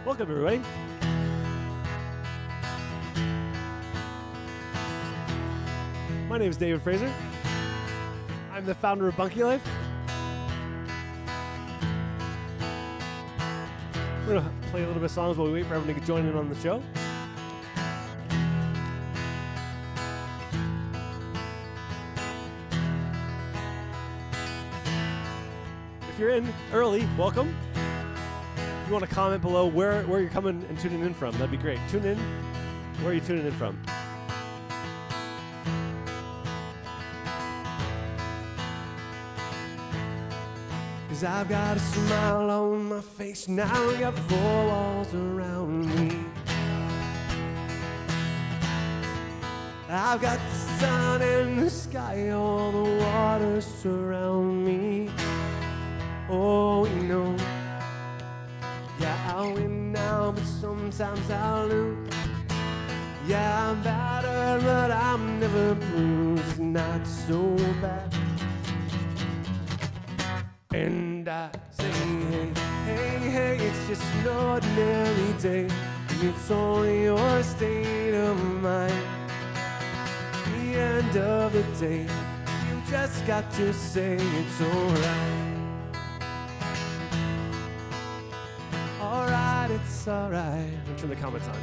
Welcome, everybody. My name is David Fraser. I'm the founder of Bunkie Life. We're going to play a little bit of songs while we wait for everyone to join in on the show. If you're in early, welcome. If you want to comment below where you're coming and tuning in from, that'd be great. Tune in. Where are you tuning in from? Cause I've got a smile on my face now, I got four walls around me. I've got the sun and the sky, all the waters surround me. Oh, you know, yeah, I'll win now, but sometimes I'll lose. Yeah, I'm battered, but I'm never bruised. It's not so bad. And I say, hey, hey, hey, it's just an ordinary day. And it's only your state of mind. The end of the day, you just got to say it's alright. Alright, it's alright. I'll turn the comments on.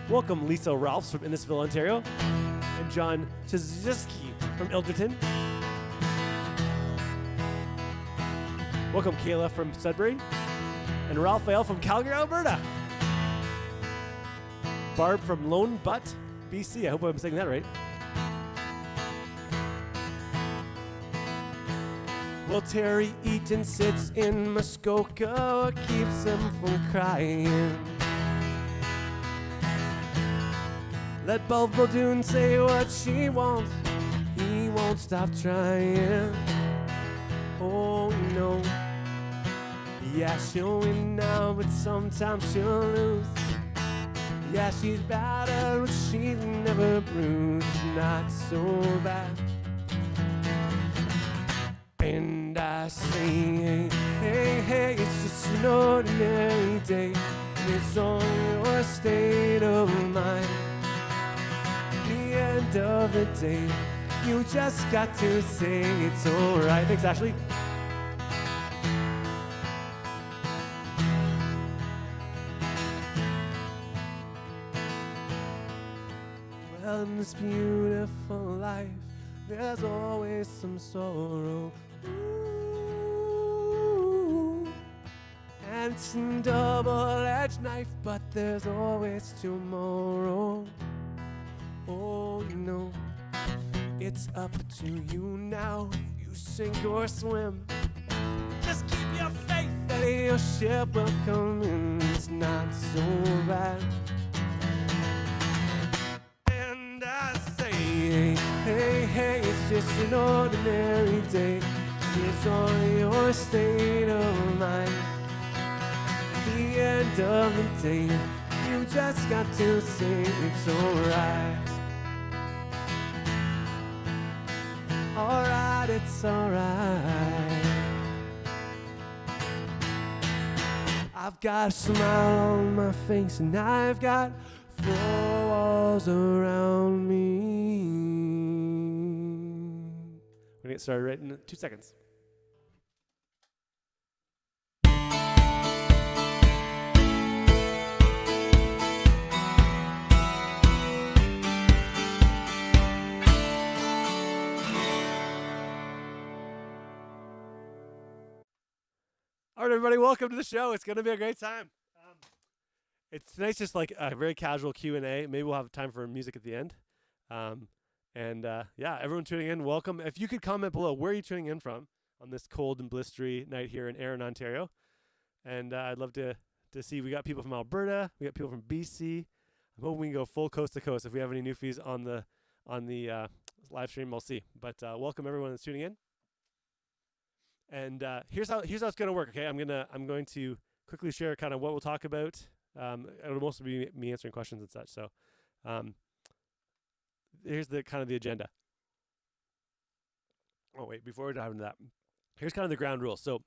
Welcome, Lisa Ralphs from Innisfil, Ontario, and John Tziski from Ilderton. Welcome, Kayla from Sudbury, and Raphael from Calgary, Alberta. Barb from Lone Butte, BC. I hope I'm saying that right. Well, Terry Eaton sits in Muskoka, what keeps him from crying? Let Bulb Muldoon say what she wants, he won't stop trying. Oh, you know, yeah, she'll win now, but sometimes she'll lose. Yeah, she's battered, but she's never bruised. Not so bad. And I say, hey, hey, hey, it's just an ordinary day. And it's on your state of mind. The end of the day, you just got to say it's alright. Thanks, Ashley. Well, in this beautiful life, there's always some sorrow. Ooh. And it's a double-edged knife, but there's always tomorrow. Oh, you know, it's up to you now. If you sink or swim, just keep your faith that your ship will come in. It's not so bad. And I say, hey, hey, hey, it's just an ordinary day. It's on your state of mind. The end of the day, you just got to say it's alright. Alright, it's alright. I've got a smile on my face and I've got four walls around me. We're gonna get started right in 2 seconds. All right, everybody, welcome to the show. It's going to be a great time. Tonight's just like a very casual Q&A. Maybe we'll have time for music at the end. Yeah, everyone tuning in, welcome. If you could comment below, where are you tuning in from on this cold and blistery night here in Erin, Ontario? And I'd love to see. We got people from Alberta. We got people from BC. I'm hoping we can go full coast to coast. If we have any newfies on the live stream, we'll see. But welcome everyone that's tuning in. And here's how it's going to work. Okay, I'm going to quickly share kind of what we'll talk about. It'll mostly be me answering questions and such. So here's the kind of the agenda. Oh wait, before we dive into that, here's kind of the ground rules. So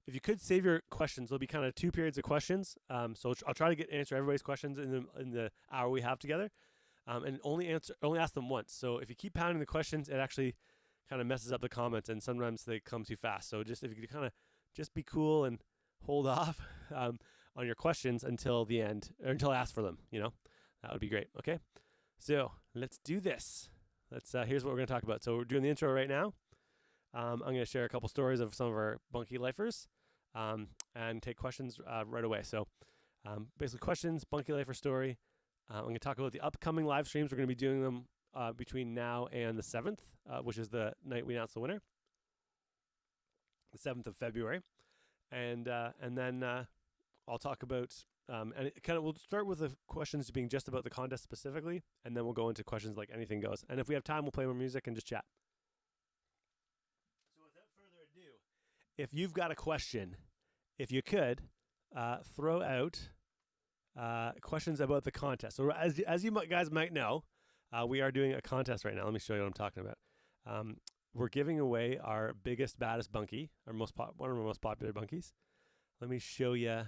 if you could save your questions, there'll be kind of 2 periods of questions. So I'll try to answer everybody's questions in the hour we have together, and only ask them once. So if you keep pounding the questions, it actually kind of messes up the comments, and sometimes they come too fast. So just if you could kind of just be cool and hold off on your questions until the end, or until I ask for them. That would be great. Okay, so let's do this. Here's what we're going to talk about. So we're doing the intro right now. I'm going to share a couple stories of some of our Bunkie lifers, and take questions right away. So basically questions, Bunkie lifer story. I'm going to talk about the upcoming live streams. We're going to be doing them between now and the 7th, which is the night we announce the winner, the 7th of February. And then I'll talk about, and we'll start with the questions being just about the contest specifically, and then we'll go into questions like anything goes. And if we have time, we'll play more music and just chat. So without further ado, if you've got a question, if you could throw out questions about the contest. So as you guys might know, we are doing a contest right now. Let me show you what I'm talking about. We're giving away our biggest, baddest bunkie, one of our most popular bunkies. Let me show you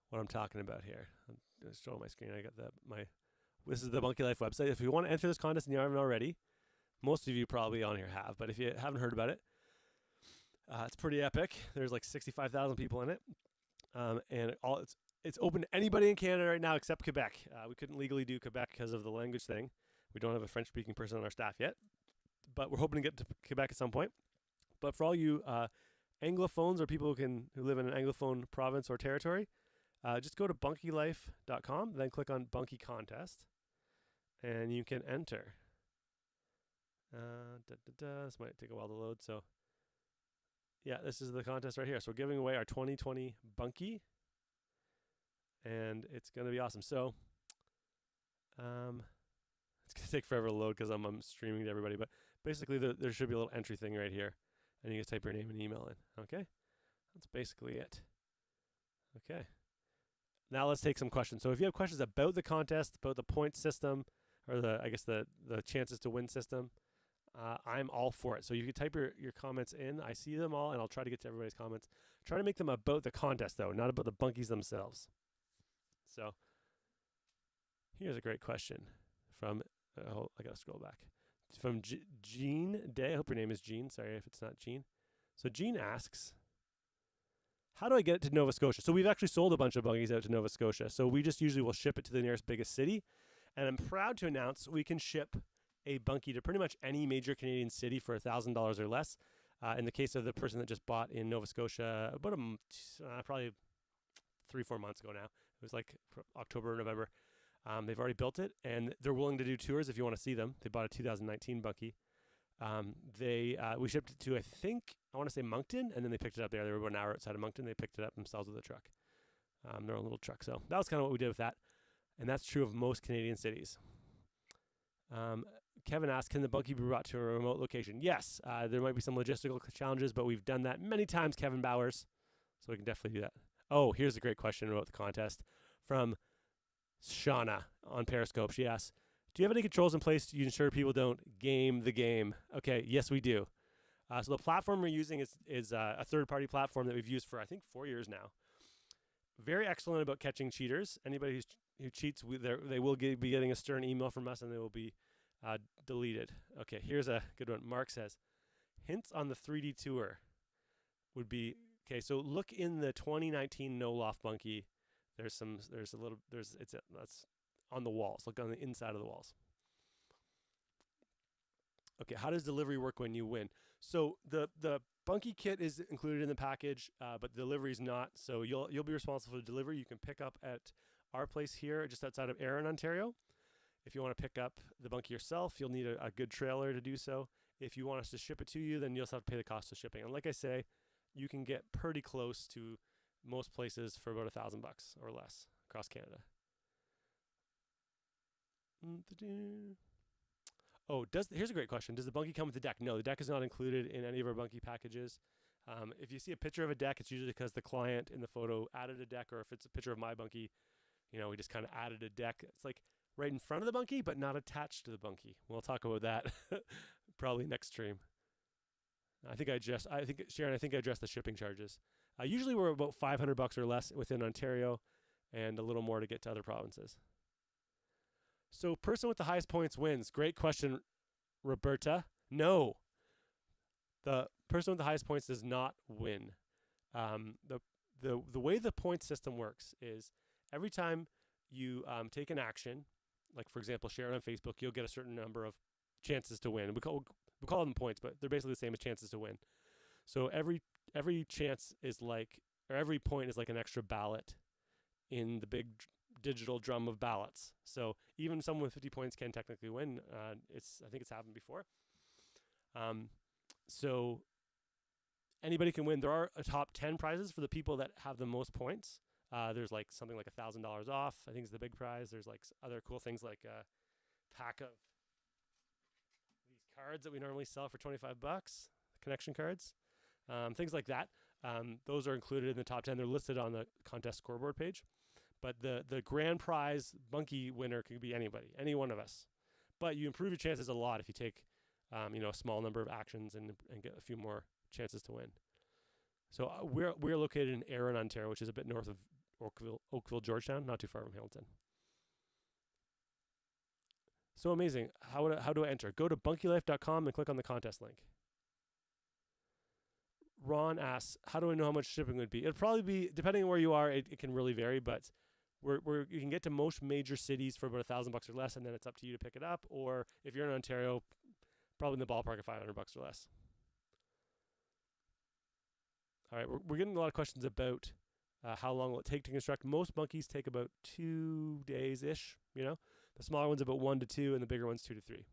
what I'm talking about here. I'm going to show my screen. I got this is the Bunkie Life website. If you want to enter this contest and you haven't already, most of you probably on here have, but if you haven't heard about it, it's pretty epic. There's like 65,000 people in it, and it's open to anybody in Canada right now except Quebec. We couldn't legally do Quebec because of the language thing. We don't have a French-speaking person on our staff yet, but we're hoping to get to Quebec at some point. But for all you Anglophones or people who live in an Anglophone province or territory, just go to bunkielife.com, then click on Bunkie Contest, and you can enter. This might take a while to load. So, yeah, this is the contest right here. So we're giving away our 2020 Bunkie, and it's going to be awesome. So, it's going to take forever to load because I'm streaming to everybody. But basically, there should be a little entry thing right here, and you just type your name and email in. Okay? That's basically it. Okay. Now let's take some questions. So if you have questions about the contest, about the point system, or the chances to win system, I'm all for it. So you can type your comments in. I see them all, and I'll try to get to everybody's comments. Try to make them about the contest, though, not about the bunkies themselves. So here's a great question from, I got to scroll back, from Jean Day. I hope your name is Jean. Sorry if it's not Jean. So Jean asks, how do I get it to Nova Scotia? So we've actually sold a bunch of bunkies out to Nova Scotia. So we just usually will ship it to the nearest biggest city. And I'm proud to announce we can ship a bunkie to pretty much any major Canadian city for $1,000 or less. In the case of the person that just bought in Nova Scotia about probably 3-4 months ago now. It was like October or November. They've already built it, and they're willing to do tours if you want to see them. They bought a 2019 bunkie. We shipped it to, I want to say Moncton, and then they picked it up there. They were about an hour outside of Moncton. They picked it up themselves with a truck, their own little truck. So that was kind of what we did with that, and that's true of most Canadian cities. Kevin asked, can the bunkie be brought to a remote location? Yes, there might be some logistical challenges, but we've done that many times, Kevin Bowers, so we can definitely do that. Oh, here's a great question about the contest from Shauna on Periscope. She asks, do you have any controls in place to ensure people don't game the game? Okay, yes, we do. So the platform we're using is a third-party platform that we've used for, I think, 4 years now. Very excellent about catching cheaters. Anybody who cheats, they will be getting a stern email from us, and they will be deleted. Okay, here's a good one. Mark says, hints on the 3D tour would be, okay, so look in the 2019 No Loft Bunkie. That's on the walls. Look on the inside of the walls. Okay, how does delivery work when you win? So the bunkie kit is included in the package, but delivery is not. So you'll be responsible for the delivery. You can pick up at our place here, just outside of Erin, Ontario. If you want to pick up the bunkie yourself, you'll need a good trailer to do so. If you want us to ship it to you, then you'll have to pay the cost of shipping. And like I say, you can get pretty close to most places for about $1,000 or less across Canada. Oh, here's a great question. Does the bunkie come with the deck? No, the deck is not included in any of our bunkie packages. If you see a picture of a deck, it's usually because the client in the photo added a deck, or if it's a picture of my bunkie, we just kind of added a deck. It's like right in front of the bunkie, but not attached to the bunkie. We'll talk about that probably next stream. I think Sharon, I think I addressed the shipping charges. Usually we're about $500 or less within Ontario, and a little more to get to other provinces. So, person with the highest points wins. Great question, Roberta. No, the person with the highest points does not win. The way the point system works is every time you take an action, like for example, share it on Facebook, you'll get a certain number of chances to win. We call them points, but they're basically the same as chances to win. So every chance is like, or every point is like an extra ballot in the big digital drum of ballots. So even someone with 50 points can technically win. I think it's happened before. So anybody can win. There are a top 10 prizes for the people that have the most points. There's like something like $1,000 off, I think is the big prize. There's like other cool things like a pack of these cards that we normally sell for $25, connection cards, things like that. Those are included in the top 10. They're listed on the contest scoreboard page. But the grand prize Bunkie winner could be anybody, any one of us. But you improve your chances a lot if you take a small number of actions and get a few more chances to win. So we're located in Erin, Ontario, which is a bit north of Oakville, Georgetown, not too far from Hamilton. So amazing. How do I enter? Go to bunkielife.com and click on the contest link. Ron asks, how do I know how much shipping would be? It'll probably be, depending on where you are, it can really vary, but you can get to most major cities for about $1,000 or less, and then it's up to you to pick it up. Or if you're in Ontario, probably in the ballpark of $500 or less. All right, we're getting a lot of questions about how long will it take to construct. Most bunkies take about 2 days-ish, The smaller one's about 1 to 2, and the bigger one's 2 to 3.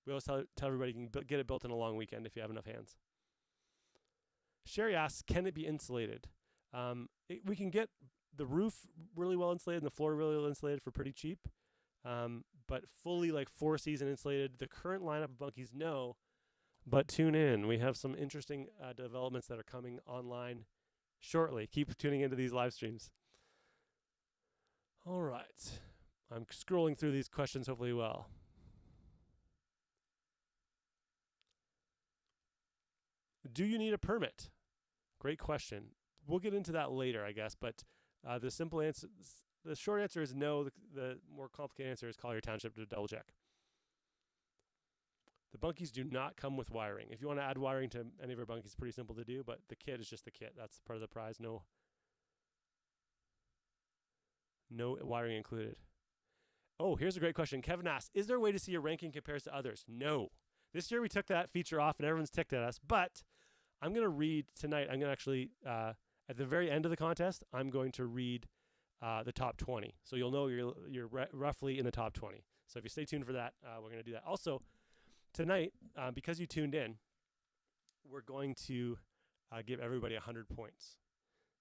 We always tell everybody you can get it built in a long weekend if you have enough hands. Sherry asks, can it be insulated? We can get the roof really well insulated and the floor really well insulated for pretty cheap. But fully like 4-season insulated, the current lineup of bunkies, no. But tune in. We have some interesting developments that are coming online shortly. Keep tuning into these live streams. All right. I'm scrolling through these questions hopefully well. Do you need a permit? Great question. We'll get into that later, I guess. But the simple answer, the short answer is no. The more complicated answer is call your township to double check. The bunkies do not come with wiring. If you want to add wiring to any of our bunkies, it's pretty simple to do, but the kit is just the kit. That's part of the prize. No wiring included. Oh, here's a great question. Kevin asks, is there a way to see your ranking compares to others? No. This year we took that feature off and everyone's ticked at us, but I'm going to read tonight. I'm going to actually, at the very end of the contest, I'm going to read the top 20. So you'll know you're roughly in the top 20. So if you stay tuned for that, we're going to do that. Also, tonight, because you tuned in, we're going to give everybody 100 points.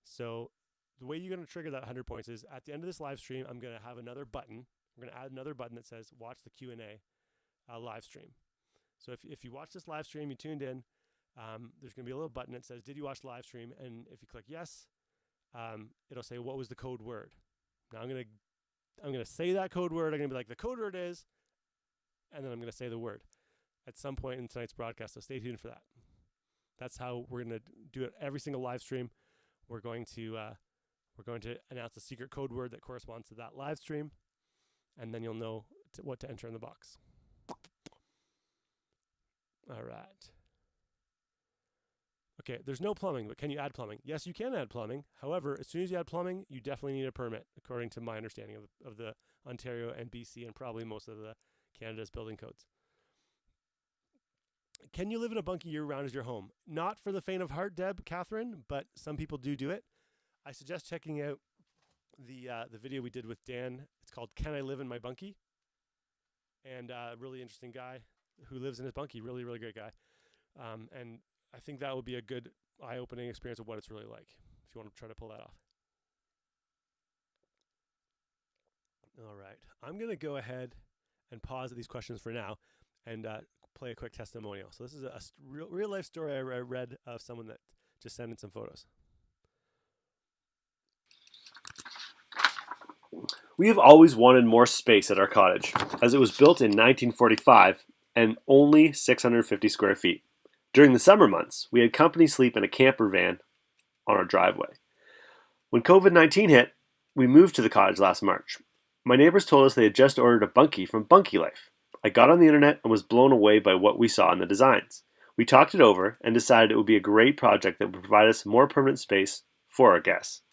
So the way you're going to trigger that 100 points is at the end of this live stream, I'm going to have another button. We're going to add another button that says watch the Q&A live stream. So if you watch this live stream, you tuned in, there's going to be a little button that says, did you watch the live stream? And if you click yes, it'll say, what was the code word? Now I'm going to say that code word. I'm going to be like, the code word is, and then I'm going to say the word at some point in tonight's broadcast. So stay tuned for that. That's how we're going to do it every single live stream. We're going to announce a secret code word that corresponds to that live stream, and then you'll know what to enter in the box. All right. Okay, there's no plumbing, but can you add plumbing? Yes, you can add plumbing. However, as soon as you add plumbing, you definitely need a permit, according to my understanding of the Ontario and BC and probably most of the Canada's building codes. Can you live in a bunkie year-round as your home? Not for the faint of heart, Catherine, but some people do it. I suggest checking out the video we did with Dan. It's called Can I Live in My Bunkie? And a really interesting guy who lives in his bunkie. Really, really great guy. And I think that would be a good eye-opening experience of what it's really like if you want to try to pull that off. All right. I'm going to go ahead and pause these questions for now and play a quick testimonial. So this is a real-life story I read of someone that just sent in some photos. We have always wanted more space at our cottage, as it was built in 1945 and only 650 square feet. During the summer months, we had company sleep in a camper van on our driveway. When COVID-19 hit, we moved to the cottage last March. My neighbors told us they had just ordered a bunkie from Bunkie Life. I got on the internet and was blown away by what we saw in the designs. We talked it over and decided it would be a great project that would provide us more permanent space for our guests.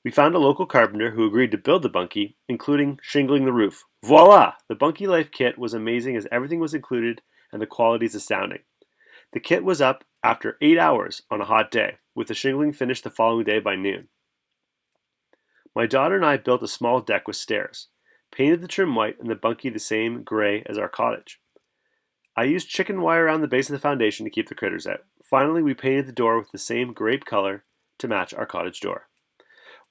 We found a local carpenter who agreed to build the bunkie, including shingling the roof. Voila! The Bunkie Life kit was amazing as everything was included and the quality is astounding. The kit was up after 8 hours on a hot day, with the shingling finished the following day by noon. My daughter and I built a small deck with stairs, painted the trim white and the bunkie the same gray as our cottage. I used chicken wire around the base of the foundation to keep the critters out. Finally, we painted the door with the same grape color to match our cottage door.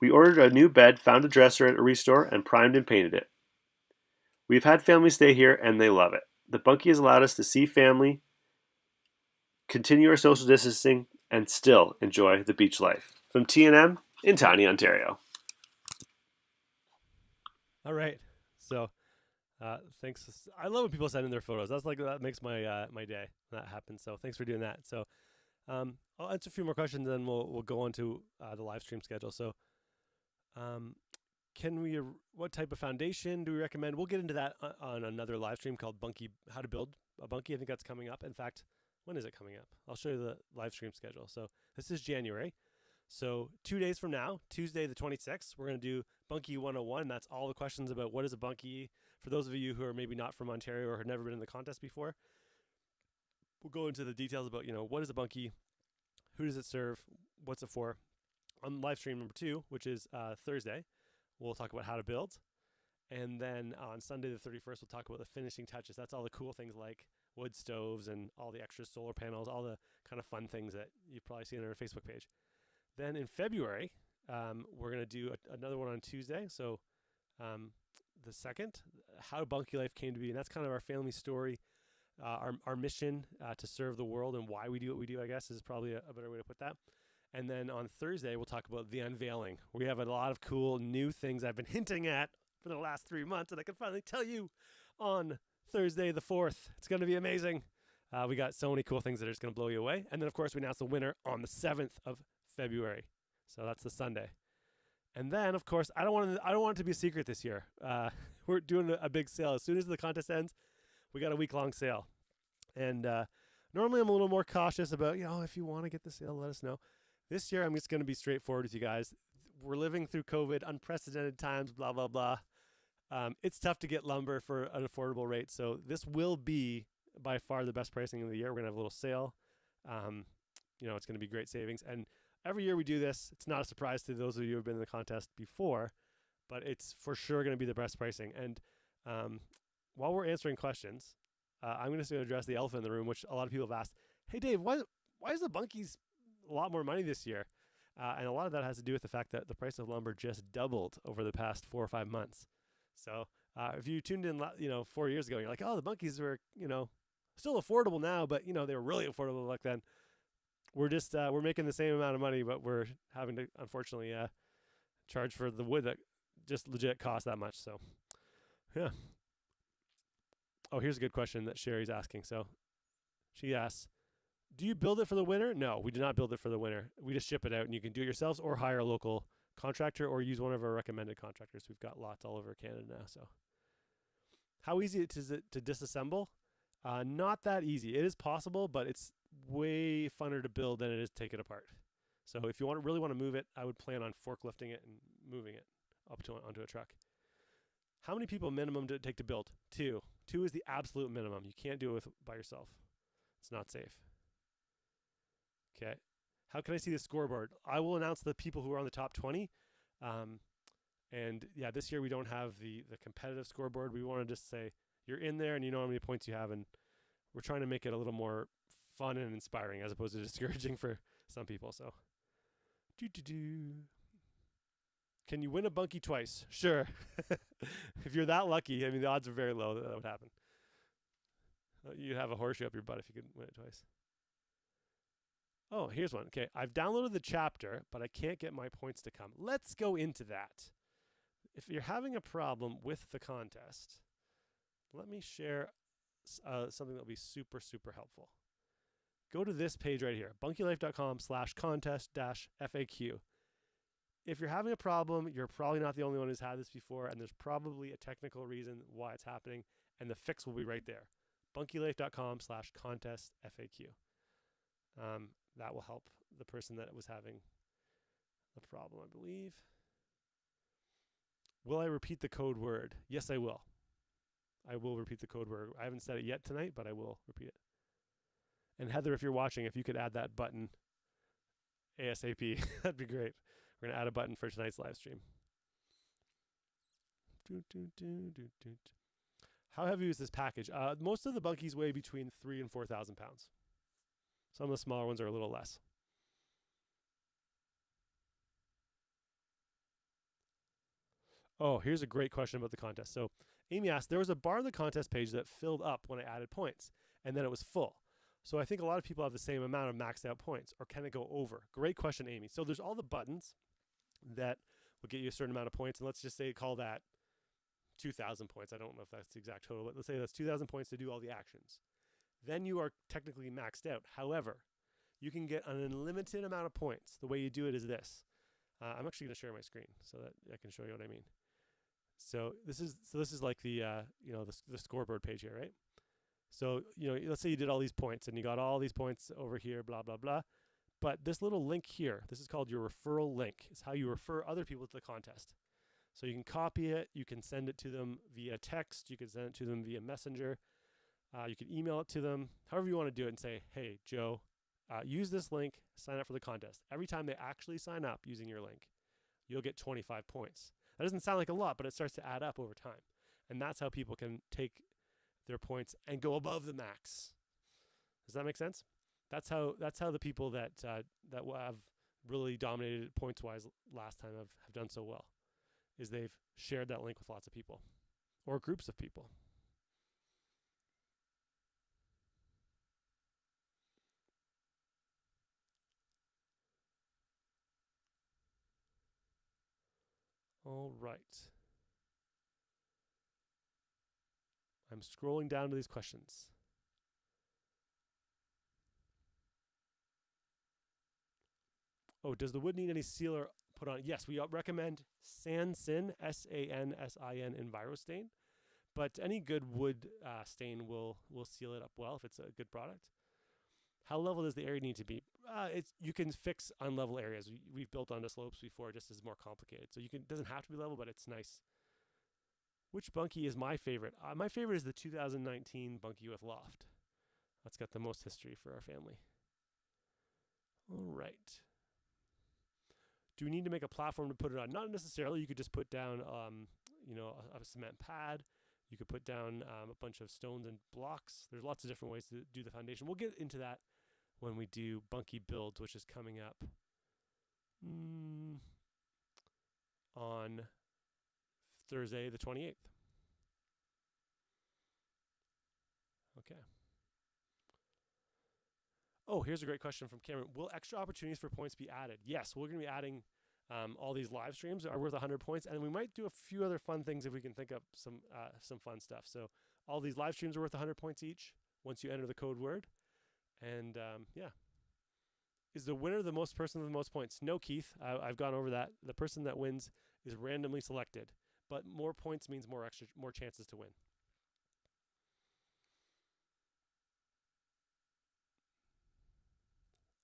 We ordered a new bed, found a dresser at a restore, and primed and painted it. We've had families stay here, and they love it. The bunkie has allowed us to see family, continue our social distancing, and still enjoy the beach life. From T&M in Tiny, Ontario. All right. So, thanks. I love when people send in their photos. That makes my my day when that happens. So, thanks for doing that. So, I'll answer a few more questions, and then we'll go on to the live stream schedule. So, what type of foundation do we recommend? We'll get into that on another live stream called Bunkie, how to build a bunkie. I think that's coming up. In fact, when is it coming up? I'll show you the live stream schedule. So this is January. So 2 days from now, Tuesday the 26th, we're going to do Bunkie 101. That's all the questions about what is a bunkie. For those of you who are maybe not from Ontario or have never been in the contest before, we'll go into the details about, what is a bunkie, who does it serve, what's it for. On live stream number 2, which is Thursday, we'll talk about how to build. And then on Sunday the 31st, we'll talk about the finishing touches. That's all the cool things like wood stoves and all the extra solar panels, all the kind of fun things that you've probably seen on our Facebook page. Then in February, we're going to do another one on Tuesday. So the 2nd, how Bunkie Life came to be. And that's kind of our family story, our mission to serve the world and why we do what we do, I guess, is probably a better way to put that. And then on Thursday, we'll talk about the unveiling. We have a lot of cool new things I've been hinting at for the last 3 months, and I can finally tell you on Thursday the 4th. It's going to be amazing. We got so many cool things that are just going to blow you away. And then, of course, we announce the winner on the 7th of February. So that's the Sunday. And then, of course, I don't want it to be a secret this year. We're doing a big sale. As soon as the contest ends, we got a week-long sale. And normally I'm a little more cautious about, if you want to get the sale, let us know. This year, I'm just going to be straightforward with you guys. We're living through COVID, unprecedented times, blah, blah, blah. It's tough to get lumber for an affordable rate. So this will be by far the best pricing of the year. We're going to have a little sale. It's going to be great savings. And every year we do this. It's not a surprise to those of you who have been in the contest before, but it's for sure going to be the best pricing. And while we're answering questions, I'm going to address the elephant in the room, which a lot of people have asked. Hey, Dave, why is the bunkies a lot more money this year? And a lot of that has to do with the fact that the price of lumber just doubled over the past 4 or 5 months. So if you tuned in, 4 years ago, you're like, oh, the bunkies were, still affordable now, but, they were really affordable back then. We're just, we're making the same amount of money, but we're having to, unfortunately, charge for the wood that just legit costs that much. So, yeah. Oh, here's a good question that Sherry's asking. So she asks, do you build it for the winter? No, we do not build it for the winter. We just ship it out, and you can do it yourselves or hire a local contractor or use one of our recommended contractors. We've got lots all over Canada now. So how easy is it to disassemble? Not that easy. It is possible, but it's way funner to build than it is to take it apart. So if you really want to move it, I would plan on forklifting it and moving it onto a truck. How many people minimum does it take to build? 2. 2 is the absolute minimum. You can't do it by yourself. It's not safe. Okay. How can I see the scoreboard? I will announce the people who are on the top 20. And yeah, this year we don't have the competitive scoreboard. We want to just say you're in there and you know how many points you have. And we're trying to make it a little more fun and inspiring as opposed to discouraging for some people. So, can you win a bunkie twice? Sure. If you're that lucky, the odds are very low that would happen. You'd have a horseshoe up your butt if you could win it twice. Oh, here's one. Okay, I've downloaded the chapter, but I can't get my points to come. Let's go into that. If you're having a problem with the contest, let me share something that will be super, super helpful. go to this page right here, bunkielife.com/contest-FAQ. If you're having a problem, you're probably not the only one who's had this before, and there's probably a technical reason why it's happening, and the fix will be right there. bunkielife.com/contest-FAQ. That will help the person that was having the problem, I believe. Will I repeat the code word? Yes, I will. I will repeat the code word. I haven't said it yet tonight, but I will repeat it. And Heather, if you're watching, if you could add that button ASAP, that'd be great. We're going to add a button for tonight's live stream. How heavy is this package? Most of the bunkies weigh between 3,000 and 4,000 pounds. Some of the smaller ones are a little less. Oh, here's a great question about the contest. So Amy asked, there was a bar on the contest page that filled up when I added points, and then it was full. So I think a lot of people have the same amount of maxed out points, or can it go over? Great question, Amy. So there's all the buttons that will get you a certain amount of points, and let's just say call that 2,000 points. I don't know if that's the exact total, but let's say that's 2,000 points to do all the actions. Then you are technically maxed out. However, you can get an unlimited amount of points. The way you do it is this. I'm actually going to share my screen so that I can show you what I mean. So this is like the the scoreboard page here, right? So let's say you did all these points and you got all these points over here, blah blah blah. But this little link here, this is called your referral link. It's how you refer other people to the contest. So you can copy it, you can send it to them via text, you can send it to them via Messenger, you can email it to them, however you want to do it, and say, hey Joe, use this link, sign up for the contest. Every time they actually sign up using your link, you'll get 25 points. That doesn't sound like a lot, but it starts to add up over time. And that's how people can take their points and go above the max. Does that make sense? That's how the people that have really dominated points-wise last time have done so well, is they've shared that link with lots of people or groups of people. All right. I'm scrolling down to these questions. Oh, does the wood need any sealer put on? Yes, we recommend Sansin, S-A-N-S-I-N, Envirostain. But any good wood stain will seal it up well if it's a good product. How level does the area need to be? You can fix unlevel areas. We've built onto slopes before, just as more complicated. So it doesn't have to be level, but it's nice. Which bunkie is my favorite? My favorite is the 2019 bunkie with loft. That's got the most history for our family. All right. Do we need to make a platform to put it on? Not necessarily. You could just put down, a cement pad. You could put down a bunch of stones and blocks. There's lots of different ways to do the foundation. We'll get into that when we do bunkie builds, which is coming up on Thursday the 28th. Okay. Oh, here's a great question from Cameron. Will extra opportunities for points be added? Yes, we're going to be adding all these live streams are worth 100 points, and we might do a few other fun things if we can think up some fun stuff. So all these live streams are worth 100 points each once you enter the code word. And yeah. Is the winner the person with the most points? No, Keith. I've gone over that. The person that wins is randomly selected, but more points means more chances to win.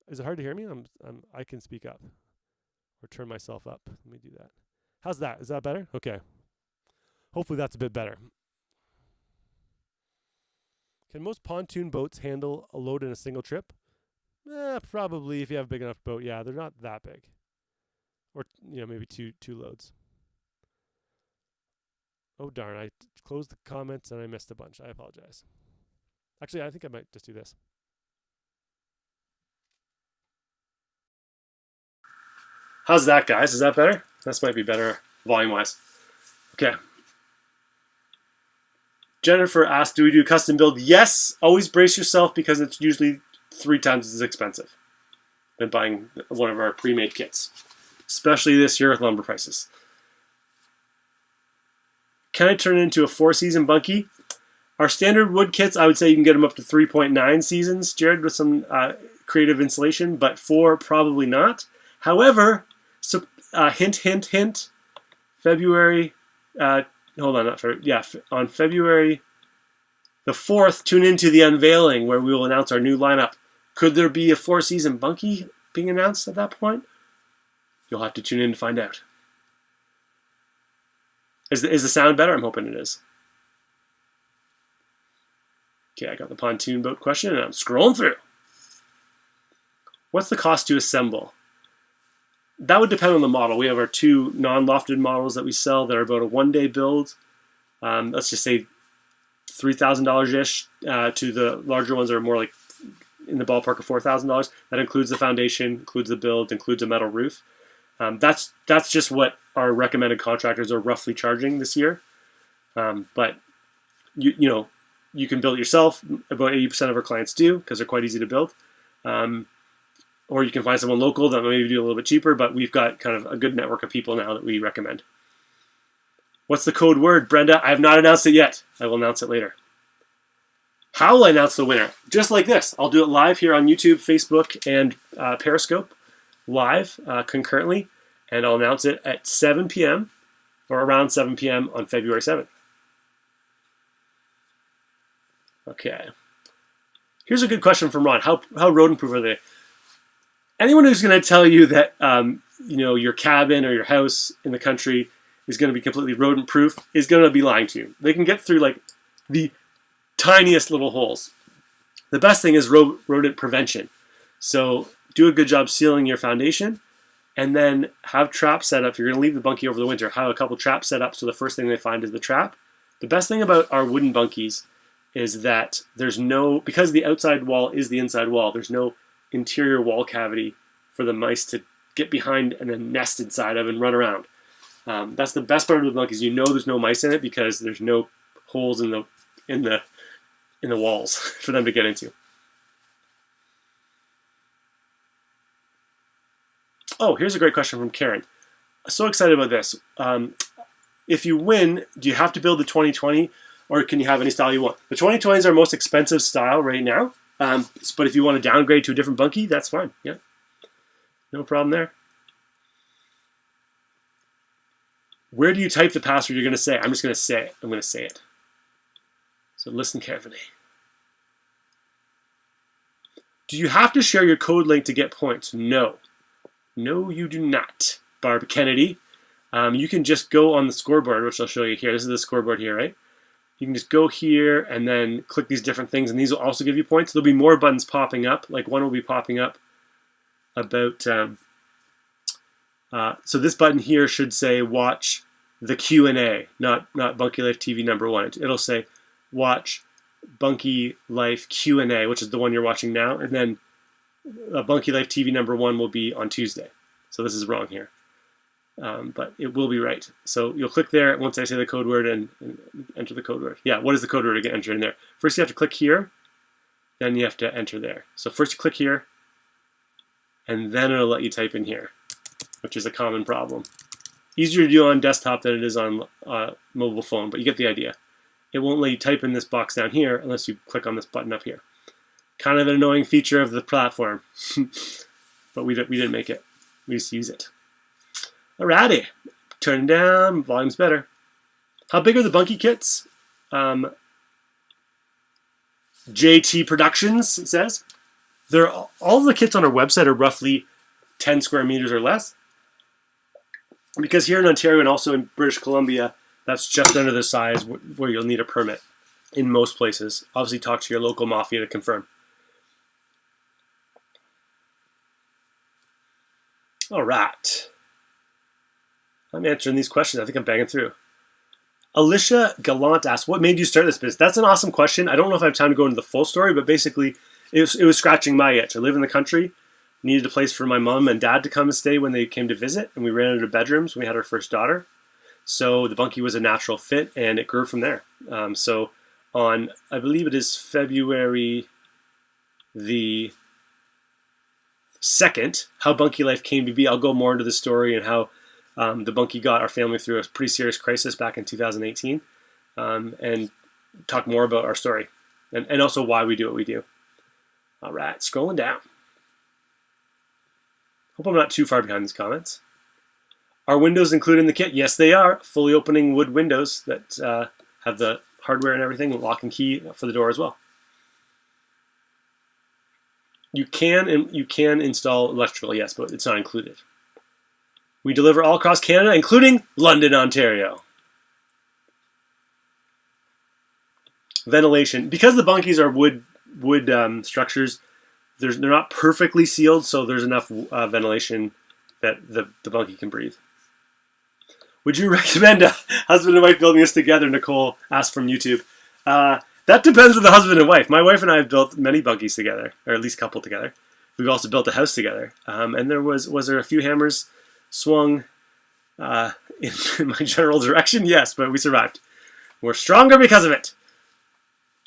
Is it hard to hear me? I can speak up or turn myself up. Let me do that. How's that? Is that better? Okay. Hopefully that's a bit better. Can most pontoon boats handle a load in a single trip? Probably if you have a big enough boat. Yeah, they're not that big. Or maybe two loads. Oh darn, I closed the comments and I missed a bunch. I apologize. Actually, I think I might just do this. How's that, guys? Is that better? This might be better volume-wise. Okay. Jennifer asked, do we do custom build? Yes. Always brace yourself because it's usually 3 times as expensive than buying one of our pre-made kits, especially this year with lumber prices. Can I turn it into a 4-season bunkie? Our standard wood kits, I would say you can get them up to 3.9 seasons, Jared, with some creative insulation, but 4 probably not. However, so, hint, hint, hint, February, hold on, not February, yeah, on February the 4th, tune into the unveiling where we will announce our new lineup. Could there be a 4-season Bunkie being announced at that point? You'll have to tune in to find out. Is the sound better? I'm hoping it is. Okay, I got the pontoon boat question and I'm scrolling through. What's the cost to assemble? That would depend on the model. We have our 2 non-lofted models that we sell that are about a 1-day build. Let's just say $3,000-ish. To the larger ones that are more like in the ballpark of $4,000. That includes the foundation, includes the build, includes a metal roof. That's just what our recommended contractors are roughly charging this year. But you know, you can build it yourself. About 80% of our clients do because they're quite easy to build. Or you can find someone local that maybe do a little bit cheaper, but we've got kind of a good network of people now that we recommend. What's the code word, Brenda? I have not announced it yet. I will announce it later. How will I announce the winner? Just like this. I'll do it live here on YouTube, Facebook, and Periscope live concurrently, and I'll announce it at 7 p.m. or around 7 p.m. on February 7th. Okay. Here's a good question from Ron. How rodent proof are they? Anyone who's going to tell you that your cabin or your house in the country is going to be completely rodent proof is going to be lying to you. They can get through like the tiniest little holes. The best thing is rodent prevention. So do a good job sealing your foundation, and then have traps set up. If you're going to leave the bunkie over the winter, have a couple traps set up so the first thing they find is the trap. The best thing about our wooden bunkies is that because the outside wall is the inside wall, there's no interior wall cavity for the mice to get behind and then nest inside of and run around. That's the best part of the bunkies. You know there's no mice in it because there's no holes in the walls for them to get into. Oh, here's a great question from Karen. So excited about this. If you win, do you have to build the 2020 or can you have any style you want? The 2020 is our most expensive style right now. But if you want to downgrade to a different bunkie, that's fine. Yeah, no problem there. Where do you type the password you're going to say? I'm just going to say it. I'm going to say it. So listen carefully. Do you have to share your code link to get points? No. No, you do not, Barb Kennedy. You can just go on the scoreboard, which I'll show you here. This is the scoreboard here, right? You can just go here and then click these different things, and these will also give you points. There'll be more buttons popping up. Like one will be popping up about... so this button here should say watch the Q&A, not Bunkie Life TV #1. It'll say watch Bunkie Life Q&A, which is the one you're watching now, and then Bunkie Life TV #1 will be on Tuesday. So this is wrong here. But it will be right. So you'll click there once I say the code word and enter the code word. Yeah, what is the code word to get entered in there? First you have to click here, then you have to enter there. So first you click here, and then it'll let you type in here, which is a common problem. Easier to do on desktop than it is on mobile phone, but you get the idea. It won't let you type in this box down here unless you click on this button up here. Kind of an annoying feature of the platform, but we didn't make it. We just use it. Alrighty, turn down, volume's better. How big are the bunkie kits? JT Productions, it says. All the kits on our website are roughly 10 square meters or less. Because here in Ontario and also in British Columbia, that's just under the size where you'll need a permit in most places. Obviously talk to your local mafia to confirm. All right. I'm answering these questions. I think I'm banging through. Alicia Gallant asked, what made you start this business? That's an awesome question. I don't know if I have time to go into the full story, but basically it was scratching my itch. I live in the country, needed a place for my mom and dad to come and stay when they came to visit, and we ran out of bedrooms when we had our first daughter. So the bunkie was a natural fit, and it grew from there. So on, I believe it is February the 2nd, how Bunkie Life came to be. I'll go more into the story and how the bunkie got our family through a pretty serious crisis back in 2018. And talk more about our story and also why we do what we do. All right, scrolling down. Hope I'm not too far behind these comments. Are windows included in the kit? Yes, they are. Fully opening wood windows that have the hardware and everything, lock and key for the door as well. You can install electrical, yes, but it's not included. We deliver all across Canada, including London, Ontario. Ventilation, because the bunkies are wood structures, they're not perfectly sealed, so there's enough ventilation that the bunkie can breathe. Would you recommend a husband and wife building this together? Nicole asked from YouTube. That depends on the husband and wife. My wife and I have built many bunkies together, or at least a couple together. We've also built a house together. And there was there a few hammers swung in my general direction? Yes, but we survived. We're stronger because of it.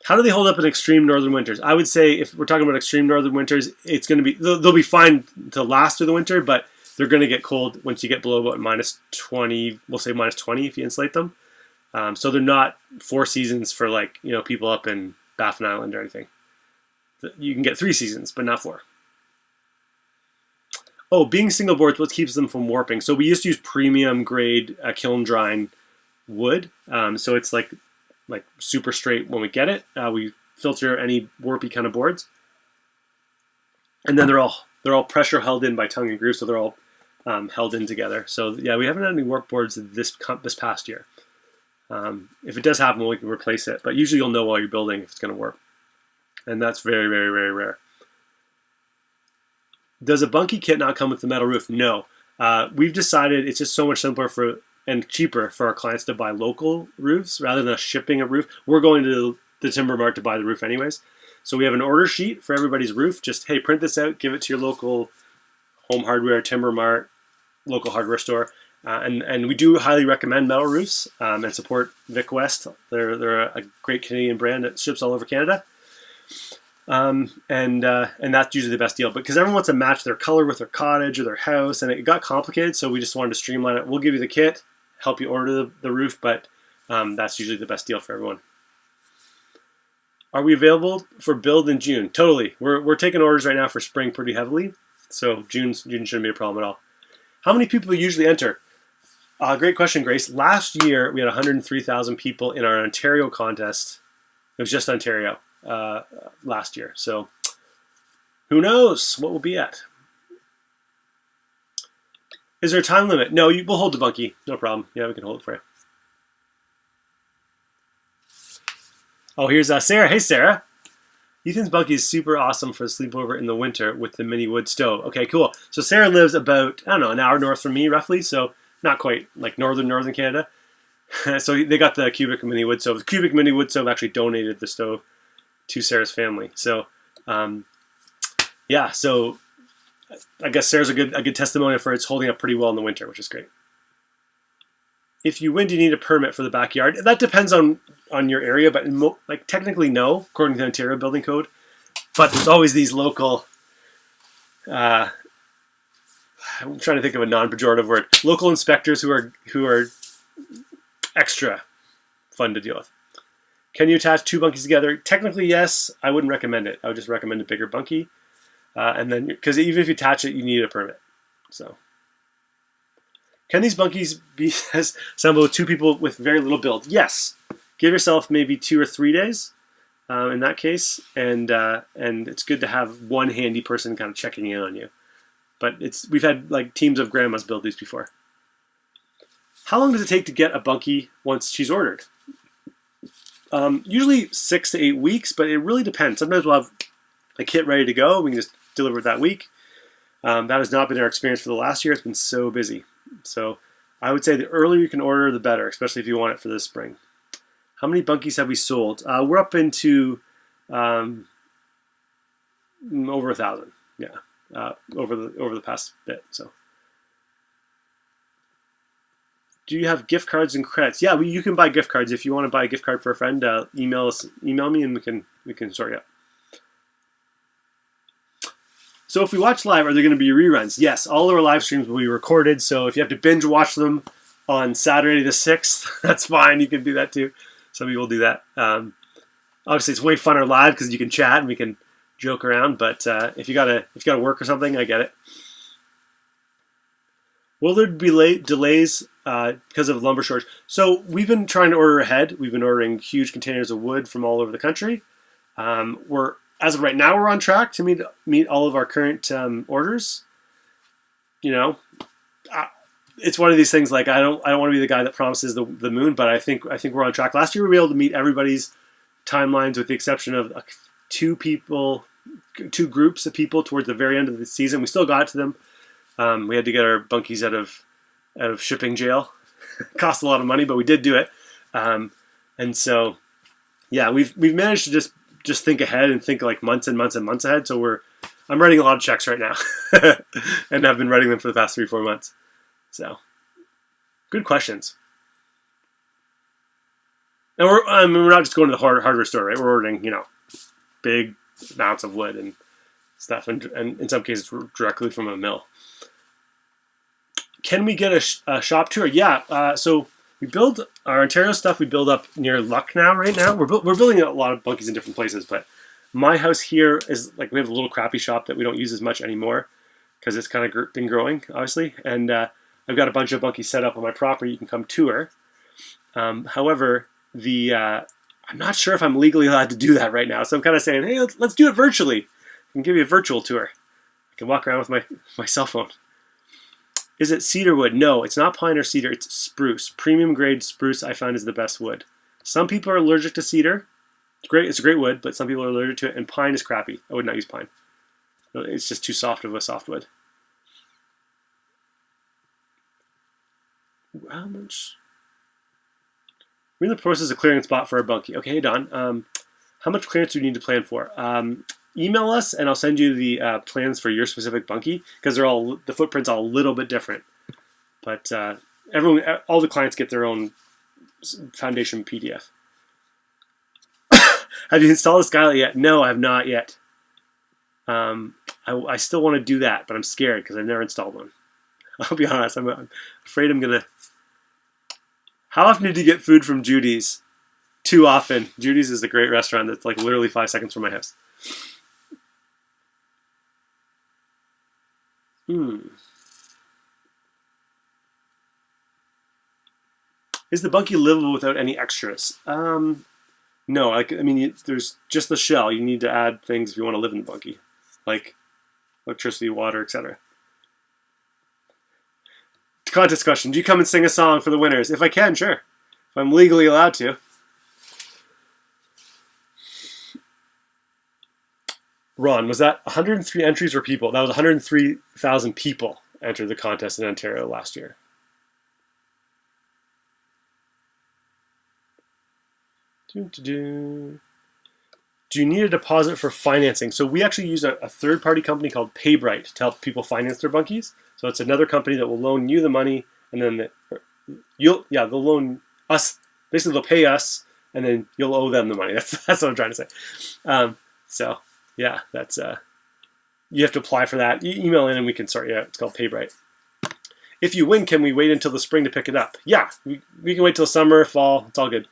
How do they hold up in extreme northern winters? I would say if we're talking about extreme northern winters, it's going to be they'll be fine to last through the winter, but they're going to get cold once you get below about minus 20. We'll say minus 20 if you insulate them. So they're not 4 seasons for people up in Baffin Island or anything. You can get 3 seasons, but not 4. Oh, being single boards, what keeps them from warping? So we used to use premium grade kiln drying wood. So it's like super straight when we get it. We filter any warpy kind of boards, and then they're all pressure held in by tongue and groove, so they're all held in together. So yeah, we haven't had any warp boards this past year. If it does happen, we can replace it, but usually you'll know while you're building if it's going to work, and that's very, very, very rare. Does a bunkie kit not come with the metal roof? No. We've decided it's just so much simpler and cheaper for our clients to buy local roofs rather than shipping a roof. We're going to the Timber Mart to buy the roof anyways. So we have an order sheet for everybody's roof. Just, hey, print this out, give it to your local Home Hardware, Timber Mart, local hardware store. And we do highly recommend metal roofs and support Vic West. They're a great Canadian brand that ships all over Canada. And that's usually the best deal. But because everyone wants to match their color with their cottage or their house, and it got complicated, so we just wanted to streamline it. We'll give you the kit, help you order the roof, but that's usually the best deal for everyone. Are we available for build in June? Totally. We're taking orders right now for spring pretty heavily, so June shouldn't be a problem at all. How many people usually enter? Great question, Grace. Last year we had 103,000 people in our Ontario contest. It was just Ontario last year, so who knows what we'll be at. Is there a time limit? No, we'll hold the bunkie. No problem. Yeah, we can hold it for you. Oh, here's Sarah. Hey, Sarah. Ethan's bunkie is super awesome for a sleepover in the winter with the mini wood stove. Okay, cool. So Sarah lives about, I don't know, an hour north from me, roughly. So not quite like northern Canada. So they got the cubic mini wood stove. The cubic mini wood stove actually donated the stove to Sarah's family. So, yeah. So I guess Sarah's a good testimonial for it's holding up pretty well in the winter, which is great. If you win, do you need a permit for the backyard? That depends on your area, but technically no, according to the Ontario Building Code. But there's always these local, I'm trying to think of a non-pejorative word, local inspectors who are extra fun to deal with. Can you attach 2 bunkies together? Technically, yes. I wouldn't recommend it. I would just recommend a bigger bunkie. And then, because even if you attach it, you need a permit. So, can these bunkies be assembled with 2 people with very little build? Yes. Give yourself maybe 2 or 3 days in that case, and it's good to have one handy person kind of checking in on you. But we've had like teams of grandmas build these before. How long does it take to get a bunkie once she's ordered? Usually 6 to 8 weeks, but it really depends. Sometimes we'll have a kit ready to go. We can just deliver it that week. That has not been our experience for the last year. It's been so busy. So I would say the earlier you can order, the better, especially if you want it for this spring. How many bunkies have we sold? We're up into over 1,000. Yeah, over the past bit. So, do you have gift cards and credits? Yeah, you can buy gift cards if you want to buy a gift card for a friend. Email me, and we can sort you out. So if we watch live, are there going to be reruns? Yes, all of our live streams will be recorded. So if you have to binge watch them on Saturday the 6th, that's fine. You can do that too. Some people do that. Obviously, it's way funner live because you can chat and we can joke around. But if you gotta work or something, I get it. Will there be delays because of lumber shortage? So we've been trying to order ahead. We've been ordering huge containers of wood from all over the country. As of right now, we're on track to meet all of our current orders. You know, it's one of these things. Like I don't want to be the guy that promises the moon, but I think we're on track. Last year we were able to meet everybody's timelines with the exception of two groups of people towards the very end of the season. We still got to them. We had to get our bunkies out of shipping jail. It cost a lot of money, but we did do it. And so, yeah, we've managed to just think ahead and think like months and months and months ahead. So I'm writing a lot of checks right now, and I've been writing them for the past 3-4 months. So, good questions. And we're not just going to the hardware store, right? We're ordering, big amounts of wood and stuff, and in some cases directly from a mill. Can we get a shop tour? Yeah. So we build our Ontario stuff. We build up near Lucknow right now. We're building a lot of bunkies in different places, but my house here is like we have a little crappy shop that we don't use as much anymore because it's kind of been growing, obviously. And I've got a bunch of bunkies set up on my property. You can come tour. However, I'm not sure if I'm legally allowed to do that right now. So I'm kind of saying, hey, let's do it virtually. I can give you a virtual tour. I can walk around with my cell phone. Is it cedar wood? No, it's not pine or cedar. It's spruce. Premium grade spruce I found is the best wood. Some people are allergic to cedar. It's great. It's a great wood, but some people are allergic to it. And pine is crappy. I would not use pine. It's just too soft of a softwood. How much? We're in the process of clearing a spot for our bunkie. Okay, hey Don. How much clearance do you need to plan for? Email us and I'll send you the plans for your specific bunkie because the footprint's all a little bit different. But all the clients get their own foundation PDF. Have you installed a skylight yet? No, I have not yet. I still want to do that, but I'm scared because I've never installed one. I'll be honest. I'm afraid I'm gonna. How often did you get food from Judy's? Too often. Judy's is a great restaurant that's like literally 5 seconds from my house. Is the bunkie livable without any extras? No. There's just the shell. You need to add things if you want to live in the bunkie, like electricity, water, etc. Contest question: do you come and sing a song for the winners? If I can, sure. If I'm legally allowed to. Ron, was that 103 entries or people? That was 103,000 people entered the contest in Ontario last year. Do you need a deposit for financing? So we actually use a third-party company called PayBright to help people finance their bunkies. So it's another company that will loan you the money, and then they'll loan us. Basically, they'll pay us, and then you'll owe them the money. That's what I'm trying to say. So yeah, that's you have to apply for that. You email in, and we can sort you out. It's called PayBright. If you win, can we wait until the spring to pick it up? Yeah, we can wait till summer, fall. It's all good.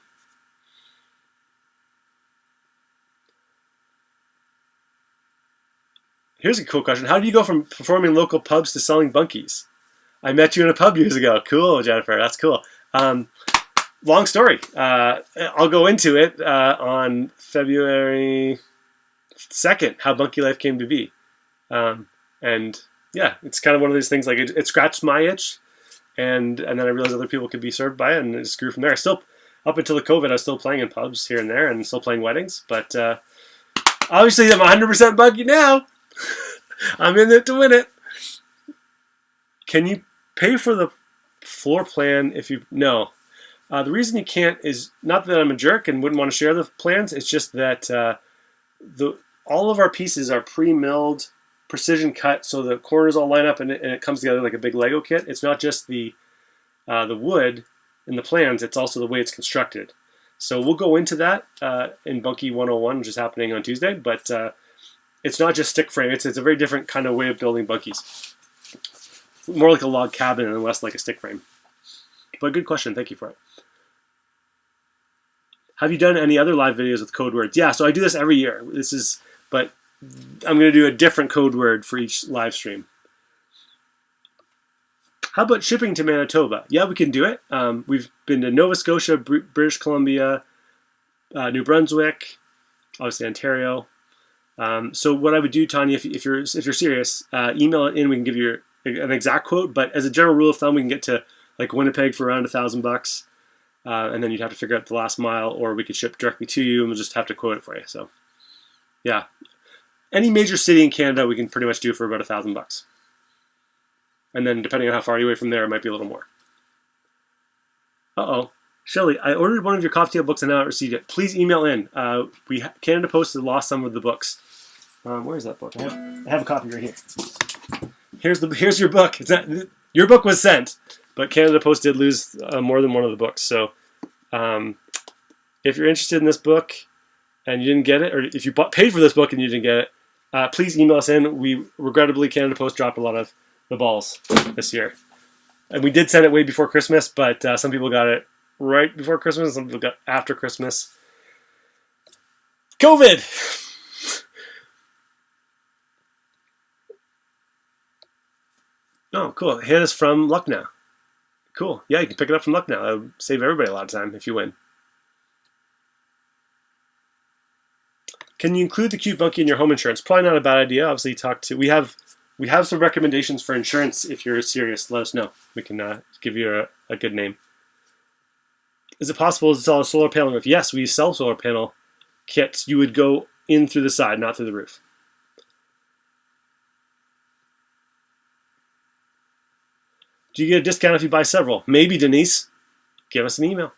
Here's a cool question. How do you go from performing in local pubs to selling bunkies? I met you in a pub years ago. Cool, Jennifer. That's cool. Long story. I'll go into it on February 2nd, how Bunkie Life came to be. And yeah, it's kind of one of these things like it scratched my itch. And then I realized other people could be served by it and it just grew from there. Up until the COVID, I was still playing in pubs here and there and still playing weddings. But obviously I'm 100% Bunkie now. I'm in it to win it. Can you pay for the floor plan if you... No. The reason you can't is not that I'm a jerk and wouldn't want to share the plans. It's just that all of our pieces are pre-milled, precision cut, so the corners all line up and it comes together like a big Lego kit. It's not just the wood in the plans, it's also the way it's constructed. So we'll go into that in Bunkie 101, which is happening on Tuesday, but it's not just stick frame. It's a very different kind of way of building bunkies. More like a log cabin and less like a stick frame. But good question. Thank you for it. Have you done any other live videos with code words? Yeah, so I do this every year. But I'm going to do a different code word for each live stream. How about shipping to Manitoba? Yeah, we can do it. We've been to Nova Scotia, British Columbia, New Brunswick, obviously Ontario. So what I would do, Tanya, if you're serious, email it in. We can give you an exact quote, but as a general rule of thumb, we can get to like Winnipeg for around $1,000, and then you'd have to figure out the last mile, or we could ship directly to you, and we'll just have to quote it for you. So, yeah, any major city in Canada, we can pretty much do for about $1,000, and then depending on how far you're away from there, it might be a little more. Shelley, I ordered one of your cocktail books and now I received it. Please email in. Canada Post has lost some of the books. Where is that book? I have a copy right here. Here's your book. Your book was sent, but Canada Post did lose more than one of the books. So, if you're interested in this book and you didn't get it, or if you paid for this book and you didn't get it, please email us in. We regrettably Canada Post dropped a lot of the balls this year, and we did send it way before Christmas, but some people got it right before Christmas, some people got after Christmas. COVID! Oh, cool. Hannah's from Lucknow. Cool. Yeah, you can pick it up from Lucknow. It'll save everybody a lot of time if you win. Can you include the cute bunkie in your home insurance? Probably not a bad idea. Obviously, we have some recommendations for insurance. If you're serious, let us know. We can give you a good name. Is it possible to install a solar panel roof? Yes, we sell solar panel kits. You would go in through the side, not through the roof. Do you get a discount if you buy several? Maybe, Denise. Give us an email.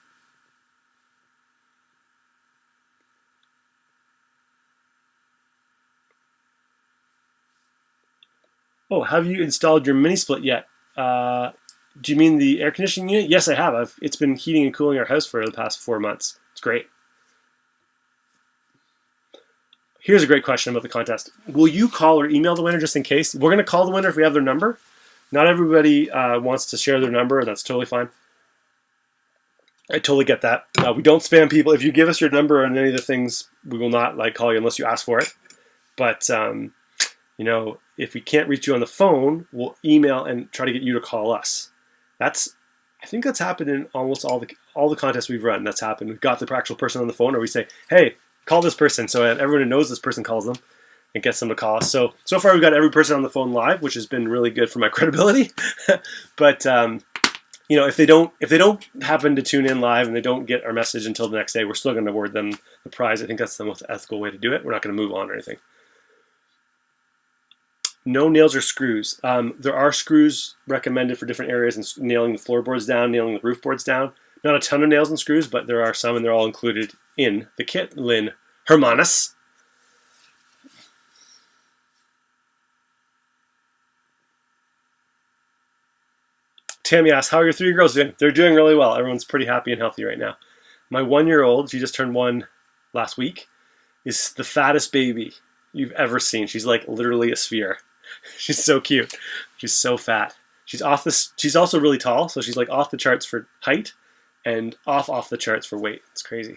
Oh, have you installed your mini split yet? Do you mean the air conditioning unit? Yes, I have. It's been heating and cooling our house for the past 4 months. It's great. Here's a great question about the contest. Will you call or email the winner just in case? We're going to call the winner if we have their number. Not everybody wants to share their number. That's totally fine. I totally get that. We don't spam people. If you give us your number and any of the things, we will not call you unless you ask for it. But if we can't reach you on the phone, we'll email and try to get you to call us. I think that's happened in almost all the contests we've run. That's happened. We've got the actual person on the phone, or we say, "Hey, call this person," so everyone who knows this person calls them and gets them to call us. So far, we've got every person on the phone live, which has been really good for my credibility. But if they don't happen to tune in live and they don't get our message until the next day, we're still going to award them the prize. I think that's the most ethical way to do it. We're not going to move on or anything. No nails or screws. There are screws recommended for different areas, and nailing the floorboards down, nailing the roof boards down. Not a ton of nails and screws, but there are some, and they're all included in the kit. Lynn Hermanus. Tammy asks, how are your 3 girls doing? They're doing really well. Everyone's pretty happy and healthy right now. My 1-year-old, she just turned 1 last week, is the fattest baby you've ever seen. She's like literally a sphere. She's so cute. She's so fat. She's also really tall, so she's like off the charts for height and off the charts for weight. It's crazy.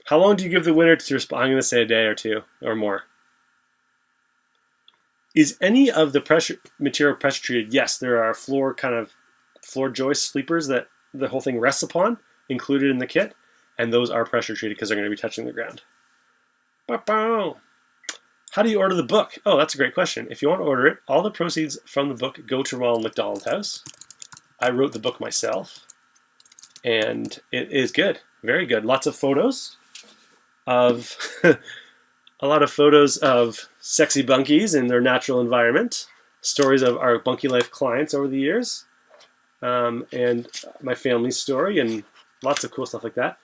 How long do you give the winner to respond? I'm going to say a day or 2 or more. Is any of the material pressure treated? Yes, there are floor joist sleepers that the whole thing rests upon, included in the kit, and those are pressure treated because they're going to be touching the ground. Ba-bow. How do you order the book? Oh, that's a great question. If you want to order it, all the proceeds from the book go to Ronald McDonald House. I wrote the book myself, and it is good, very good. Lots of photos of a lot of photos of sexy bunkies in their natural environment, stories of our Bunkie Life clients over the years, and my family's story, and lots of cool stuff like that.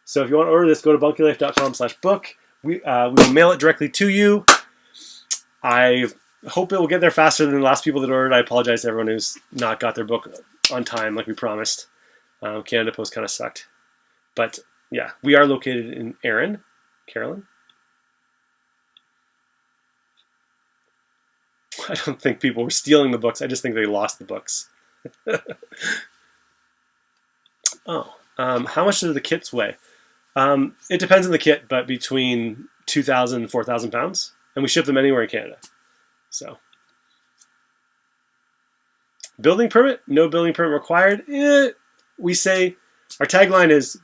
So if you want to order this, go to bunkielife.com/book. We will mail it directly to you. I hope it will get there faster than the last people that ordered. I apologize to everyone who's not got their book on time like we promised. Canada Post kind of sucked. But yeah, we are located in Erin, Carolyn. I don't think people were stealing the books. I just think they lost the books. Oh, How much do the kits weigh? It depends on the kit, but between 2,000 and 4,000 pounds. And we ship them anywhere in Canada. So, building permit? No building permit required. We say our tagline is,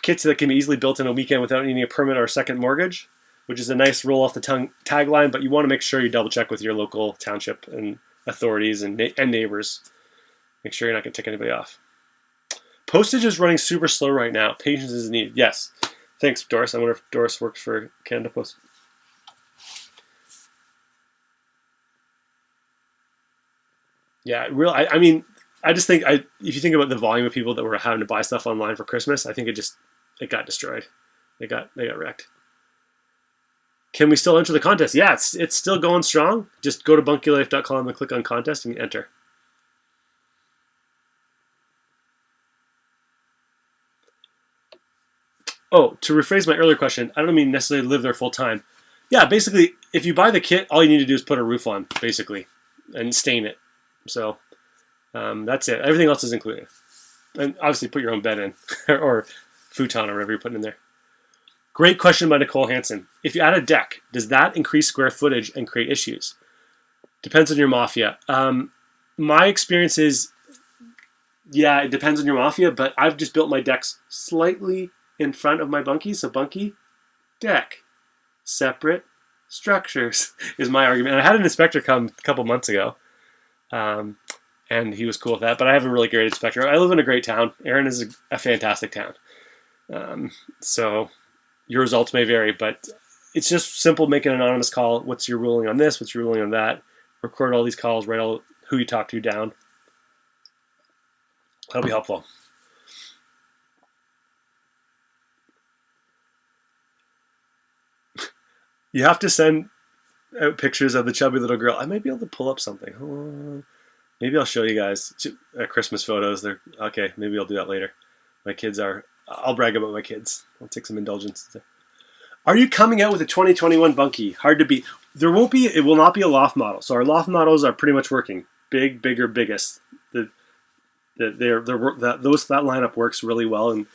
kits that can be easily built in a weekend without needing a permit or a second mortgage, which is a nice roll off the tongue tagline, but you want to make sure you double check with your local township and authorities and neighbors. Make sure you're not going to tick anybody off. Postage is running super slow right now. Patience is needed. Yes. Thanks, Doris. I wonder if Doris works for Canada Post. Yeah, I just think if you think about the volume of people that were having to buy stuff online for Christmas, I think it got destroyed. They got wrecked. Can we still enter the contest? Yeah, it's still going strong. Just go to bunkielife.com and click on contest and enter. Oh, to rephrase my earlier question, I don't mean necessarily live there full time. Yeah, basically, if you buy the kit, all you need to do is put a roof on, basically, and stain it. So that's it. Everything else is included. And obviously put your own bed in or futon or whatever you're putting in there. Great question by Nicole Hansen. If you add a deck, does that increase square footage and create issues? Depends on your mafia. My experience is, yeah, it depends on your mafia, but I've just built my decks slightly in front of my bunkie. So bunkie, deck, separate structures is my argument. And I had an inspector come a couple months ago. And he was cool with that. But I have a really great inspector. I live in a great town. Erin is a fantastic town. So your results may vary, but it's just simple. Make an anonymous call. What's your ruling on this? What's your ruling on that? Record all these calls. Write all who you talk to down. That'll be helpful. You have to send out pictures of the chubby little girl. I might be able to pull up something. Maybe I'll show you guys Christmas photos. They're okay. Maybe I'll do that later. I'll brag about my kids. I'll take some indulgence. Are you coming out with a 2021 Bunkie? Hard to beat. It will not be a loft model. So our loft models are pretty much working. Big, bigger, biggest. That lineup works really well, and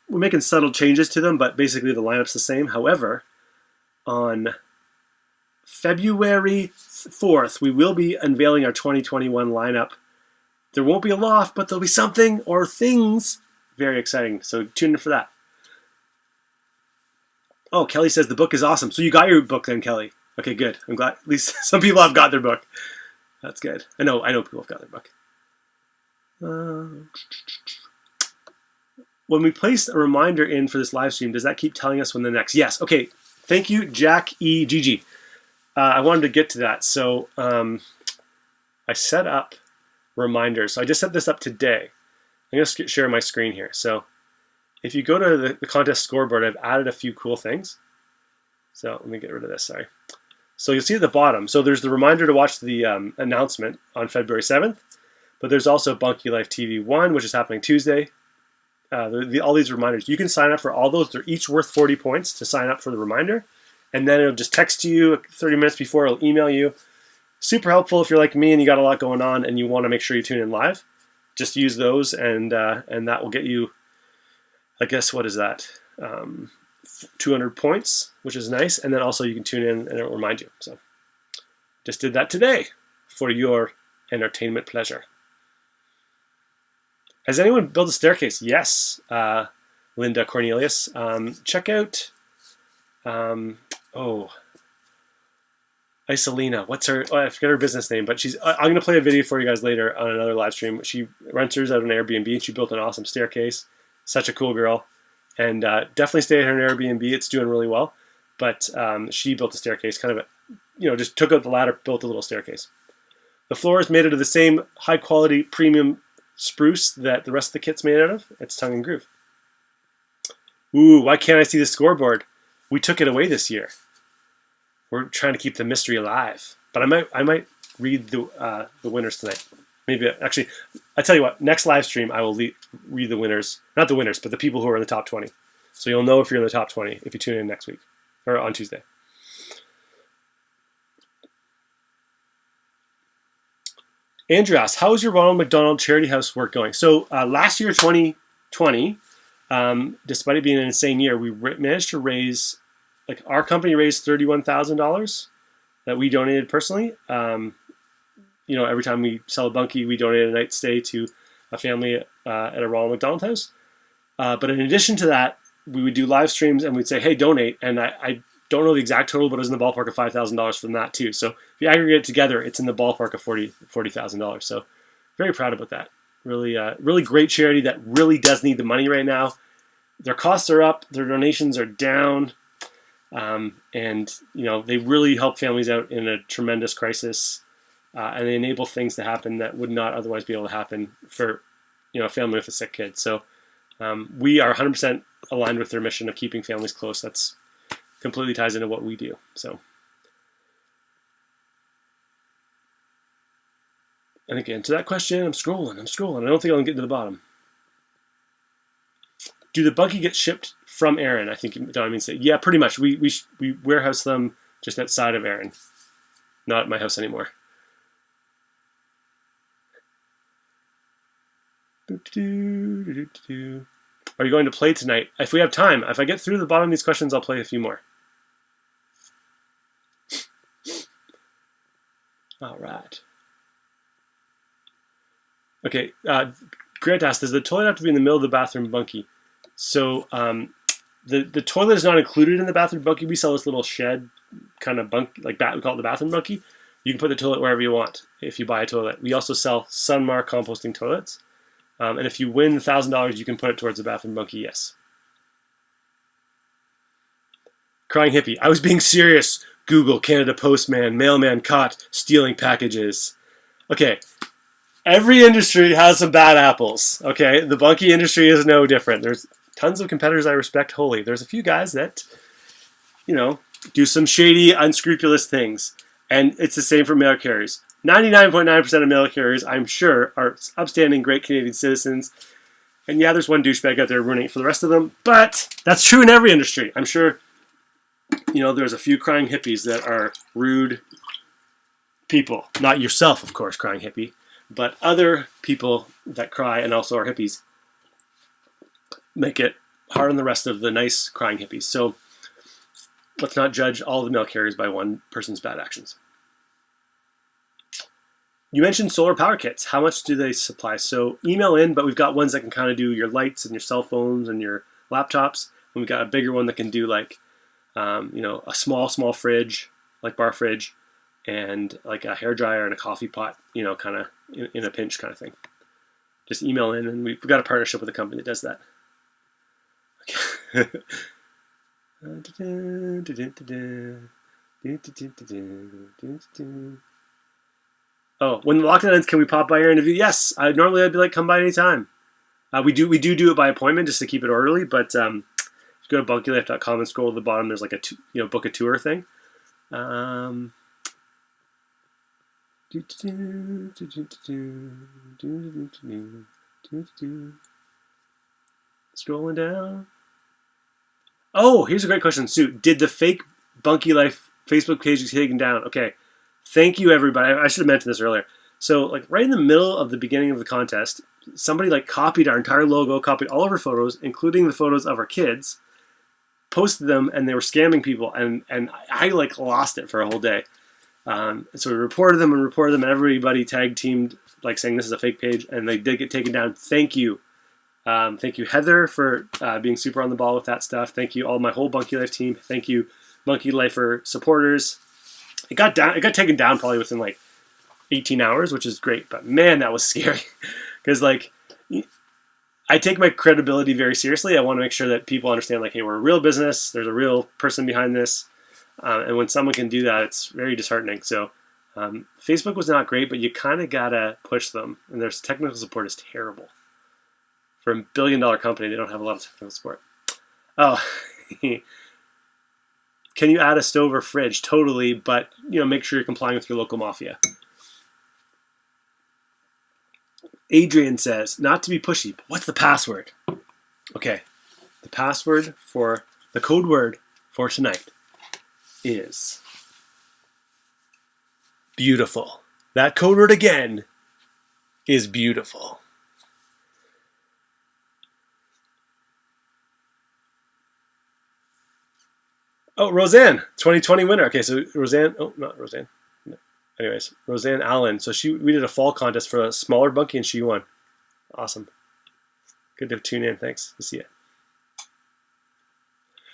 we're making subtle changes to them, but basically the lineup's the same. However, on February 4th, we will be unveiling our 2021 lineup. There won't be a loft, but there'll be something or things very exciting. So tune in for that. Oh, Kelly says the book is awesome. So you got your book then, Kelly. Okay, good. I'm glad at least some people have got their book. That's good. I know people have got their book. When we place a reminder in for this live stream, does that keep telling us when the next? Yes. Okay. Thank you, Jack E. Gigi. I wanted to get to that. So I set up reminders. So I just set this up today. I'm going to share my screen here. So if you go to the contest scoreboard, I've added a few cool things. So let me get rid of this. Sorry. So you'll see at the bottom. So there's the reminder to watch the announcement on February 7th. But there's also Bunkie Life TV 1, which is happening Tuesday. All these reminders. You can sign up for all those. They're each worth 40 points to sign up for the reminder. And then it'll just text you 30 minutes before. It'll email you. Super helpful if you're like me and you got a lot going on and you want to make sure you tune in live. Just use those and that will get you, I guess, what is that? 200 points, which is nice. And then also you can tune in and it'll remind you. So just did that today for your entertainment pleasure. Has anyone built a staircase? Yes, Linda Cornelius. Check out, Isolina. What's her? I forget her business name, but I'm going to play a video for you guys later on another live stream. She renters out an Airbnb and she built an awesome staircase. Such a cool girl. And definitely stay at her Airbnb. It's doing really well. But she built a staircase, kind of just took out the ladder, built a little staircase. The floor is made out of the same high quality premium spruce that the rest of the kit's made out of. It's tongue and groove. Ooh, why can't I see the scoreboard? We took it away this year. We're trying to keep the mystery alive. But I might read the winners tonight. Maybe actually, I tell you what. Next live stream, I will read the winners. Not the winners, but the people who are in the top 20. So you'll know if you're in the top 20 if you tune in next week or on Tuesday. Andrew asks, how is your Ronald McDonald Charity House work going? So last year, 2020, despite it being an insane year, we managed to raise, like our company raised $31,000 that we donated personally. Every time we sell a bunkie, we donate a night stay to a family at a Ronald McDonald House. But in addition to that, we would do live streams and we'd say, hey, donate. And I don't know the exact total, but it was in the ballpark of $5,000 from that too. So if you aggregate it together, it's in the ballpark of $40,000. So very proud about that. Really, really great charity that really does need the money right now. Their costs are up, their donations are down, and they really help families out in a tremendous crisis, and they enable things to happen that would not otherwise be able to happen for a family with a sick kid. So we are 100% aligned with their mission of keeping families close. That's completely ties into what we do. So, and again, to that question, I'm scrolling. I don't think I'll get to the bottom. Do the bunkie get shipped from Erin? I think Don means that. Yeah, pretty much. We warehouse them just outside of Erin, not at my house anymore. Are you going to play tonight? If we have time, if I get through the bottom of these questions, I'll play a few more. All right. Okay. Grant asked, does the toilet have to be in the middle of the bathroom bunkie? So the toilet is not included in the bathroom bunkie. We sell this little shed kind of bunk, we call it the bathroom bunkie. You can put the toilet wherever you want if you buy a toilet. We also sell Sunmar composting toilets. And if you win $1,000, you can put it towards the bathroom bunkie, yes. Crying hippie. I was being serious. Google, Canada Postman, mailman caught stealing packages. Okay. Every industry has some bad apples. Okay. The bunkie industry is no different. There's tons of competitors I respect wholly. There's a few guys that, do some shady, unscrupulous things. And it's the same for mail carriers. 99.9% of mail carriers, I'm sure, are upstanding, great Canadian citizens. And yeah, there's one douchebag out there ruining it for the rest of them. But that's true in every industry. I'm sure, there's a few crying hippies that are rude people. Not yourself, of course, crying hippie. But other people that cry and also are hippies make it hard on the rest of the nice crying hippies. So let's not judge all the mail carriers by one person's bad actions. You mentioned solar power kits. How much do they supply? So email in, but we've got ones that can kind of do your lights and your cell phones and your laptops. And we've got a bigger one that can do a small fridge, like bar fridge, and like a hair dryer and a coffee pot, kind of in a pinch kind of thing. Just email in, and we've got a partnership with a company that does that. Okay. Oh, when the lockdown ends, can we pop by your interview? Yes. Normally I'd be like, come by anytime. We do it by appointment just to keep it orderly, but if you go to bunkielife.com and scroll to the bottom, there's like a book a tour thing. Scrolling down. Oh, here's a great question, Sue. Did the fake Bunkie Life Facebook page get taken down? Okay. Thank you, everybody. I should have mentioned this earlier. So, right in the middle of the beginning of the contest, somebody copied our entire logo, copied all of our photos, including the photos of our kids, posted them, and they were scamming people. And I lost it for a whole day. So we reported them, and everybody tag teamed saying this is a fake page, and they did get taken down. Thank you. Thank you, Heather, for being super on the ball with that stuff. Thank you, all my whole Bunkie Life team. Thank you, Bunkie Lifer supporters. It got taken down probably within 18 hours, which is great. But man, that was scary because I take my credibility very seriously. I want to make sure that people understand hey, we're a real business. There's a real person behind this, and when someone can do that, it's very disheartening. So Facebook was not great, but you kind of gotta push them, and their technical support is terrible. For a billion-dollar company, they don't have a lot of technical support. Oh. Can you add a stove or fridge? Totally, but make sure you're complying with your local mafia. Adrian says, not to be pushy, but what's the password? Okay, the password for the code word for tonight is beautiful. That code word again is beautiful. Oh, Roseanne, 2020 winner. Okay, so Roseanne, oh, not Roseanne. No. Anyways, Roseanne Allen. So we did a fall contest for a smaller bunkie and she won. Awesome. Good to tune in. Thanks. We'll see you.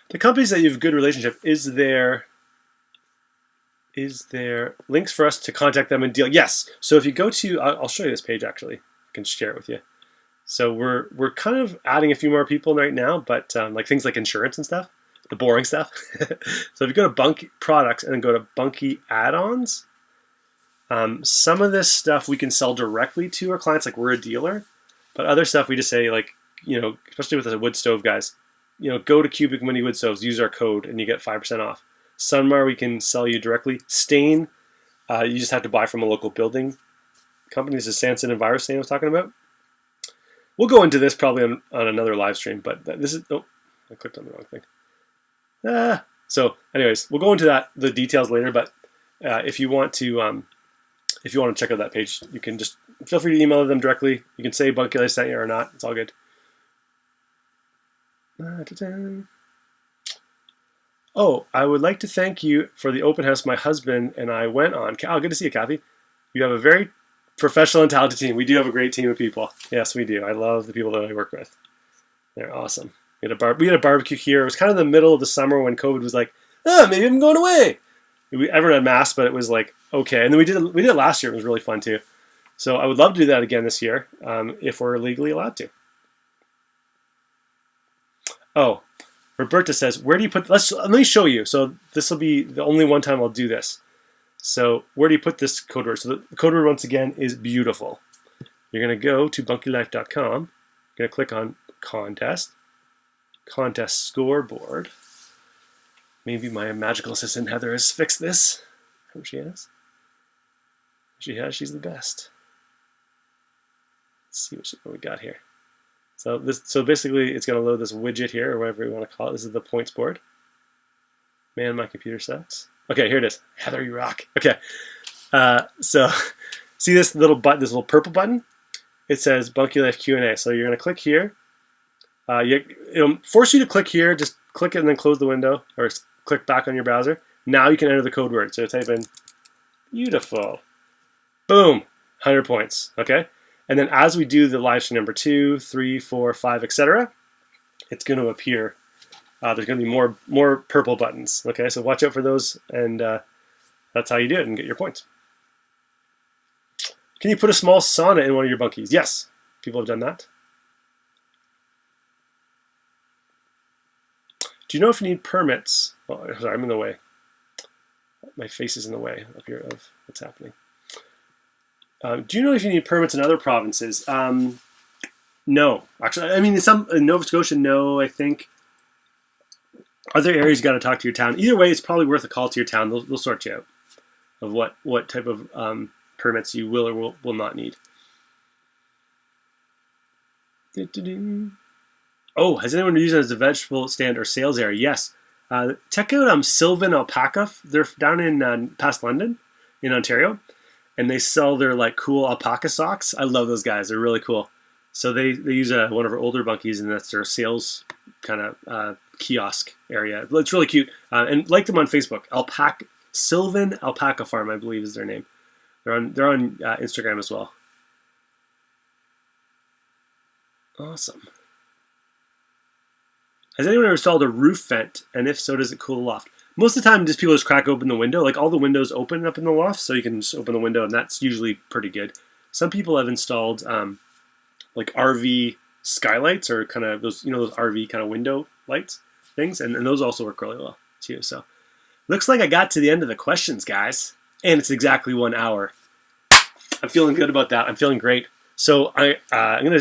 The companies that you have a good relationship, is there links for us to contact them and deal? Yes. So if you go to, I'll show you this page actually. I can share it with you. So we're kind of adding a few more people right now, but like things like insurance and stuff, the boring stuff. So if you go to Bunkie products and then go to Bunkie add-ons, some of this stuff we can sell directly to our clients, like we're a dealer, but other stuff we just say, like, especially with the wood stove guys, go to Cubic Mini Wood Stoves, use our code, and you get 5% off. Sunmar we can sell you directly. Stain, you just have to buy from a local building company. This is Sanson and Virus Stain I was talking about. We'll go into this probably on another live stream, but this is, oh, I clicked on the wrong thing. So anyways, we'll go into the details later, but if you want to check out that page, you can just feel free to email them directly. You can say Bunkie Life sent you or not. It's all good. Oh, I would like to thank you for the open house my husband and I went on. Oh, good to see you, Kathy. You have a very professional and talented team. We do have a great team of people. Yes, we do. I love the people that I work with. They're awesome. We had a barbecue here. It was kind of the middle of the summer when COVID was like, maybe I'm going away. Everyone had masks, but it was like, okay. And then we did it last year. It was really fun too. So I would love to do that again this year if we're legally allowed to. Oh, Roberta says, where do you put, let me show you. So this will be the only one time I'll do this. So where do you put this code word? So the code word, once again, is beautiful. You're going to go to bunkielife.com. You're going to click on contest scoreboard. Maybe my magical assistant Heather has fixed this. I hope she has. She has. She's the best. Let's see what we got here. So basically, it's going to load this widget here, or whatever you want to call it. This is the points board. Man, my computer sucks. Okay, here it is. Heather, you rock. Okay. So see this little button, this little purple button? It says Bunkie Life Q&A. So you're going to click here. It'll force you to click here. Just click it and then close the window, or click back on your browser. Now you can enter the code word. So type in beautiful. Boom, 100 points. Okay. And then as we do the live stream number 2, 3, 4, 5, etc., it's going to appear. There's going to be more purple buttons. Okay, so watch out for those, and that's how you do it and get your points. Can you put a small sauna in one of your bunkies? Yes, people have done that. Do you know if you need permits? Oh, sorry, I'm in the way. My face is in the way up here of what's happening. Do you know if you need permits in other provinces? No, actually, I mean, in Nova Scotia, no, I think. Other areas, you got to talk to your town. Either way, it's probably worth a call to your town. They'll sort you out of what type of permits you will or will not need. Oh, has anyone used it as a vegetable stand or sales area? Yes. Check out Sylvan Alpaca. They're down in past London, in Ontario, and they sell their like cool alpaca socks. I love those guys. They're really cool. So they use one of our older bunkies, and that's their sales kind of kiosk area. It's really cute. And like them on Facebook. Sylvan Alpaca Farm, I believe, is their name. They're on Instagram as well. Awesome. Has anyone ever installed a roof vent? And if so, does it cool the loft? Most of the time, just people just crack open the window. Like all the windows open up in the loft, so you can just open the window, and that's usually pretty good. Some people have installed like RV skylights, or kind of those RV kind of window lights things, and those also work really well too. So looks like I got to the end of the questions, guys, and it's exactly 1 hour. I'm feeling good about that. I'm feeling great. So I'm gonna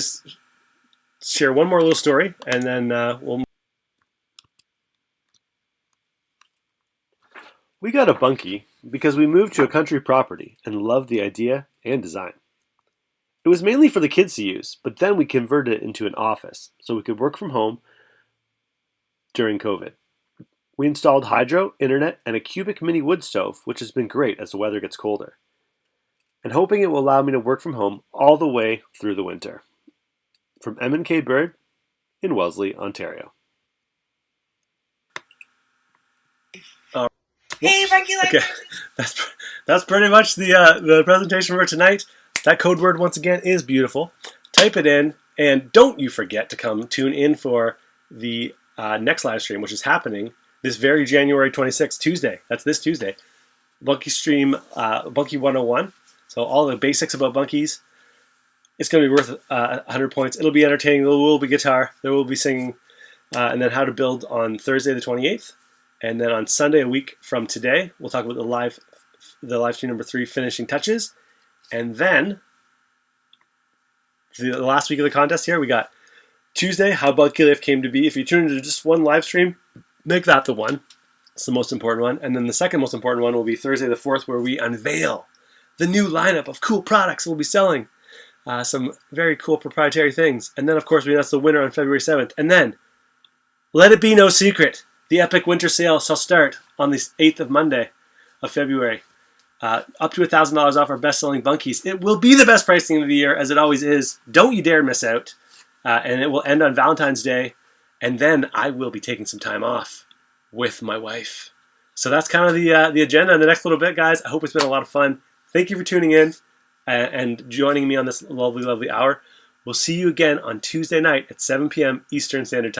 share one more little story, and then we'll. We got a bunkie because we moved to a country property and loved the idea and design. It was mainly for the kids to use, but then we converted it into an office so we could work from home during COVID. We installed hydro, internet, and a cubic mini wood stove, which has been great as the weather gets colder. and hoping it will allow me to work from home all the way through the winter. From M&K Bird in Wellesley, Ontario. Hey, Bunkie Life. Okay, that's pretty much the presentation for tonight. That code word once again is beautiful. Type it in, and don't you forget to come tune in for the next live stream, which is happening this very January 26th, Tuesday. That's this Tuesday. Bunkie stream, Bunkie 101. So all the basics about bunkies. It's going to be worth 100 points. It'll be entertaining. There will be guitar. There will be singing. And then how to build on Thursday the 28th. And then on Sunday, a week from today, we'll talk about the live stream number 3, finishing touches. And then the last week of the contest here, we got Tuesday, how Bunkie Life came to be. If you tune into just one live stream, make that the one. It's the most important one. And then the second most important one will be Thursday the 4th, where we unveil the new lineup of cool products we'll be selling. Some very cool proprietary things. And then, of course, we announce the winner on February 7th. And then, let it be no secret, the epic winter sale shall start on the 8th of Monday of February. Up to $1,000 off our best-selling bunkies. It will be the best pricing of the year, as it always is. Don't you dare miss out. And it will end on Valentine's Day. And then I will be taking some time off with my wife. So that's kind of the agenda in the next little bit, guys. I hope it's been a lot of fun. Thank you for tuning in and joining me on this lovely, lovely hour. We'll see you again on Tuesday night at 7 p.m. Eastern Standard Time.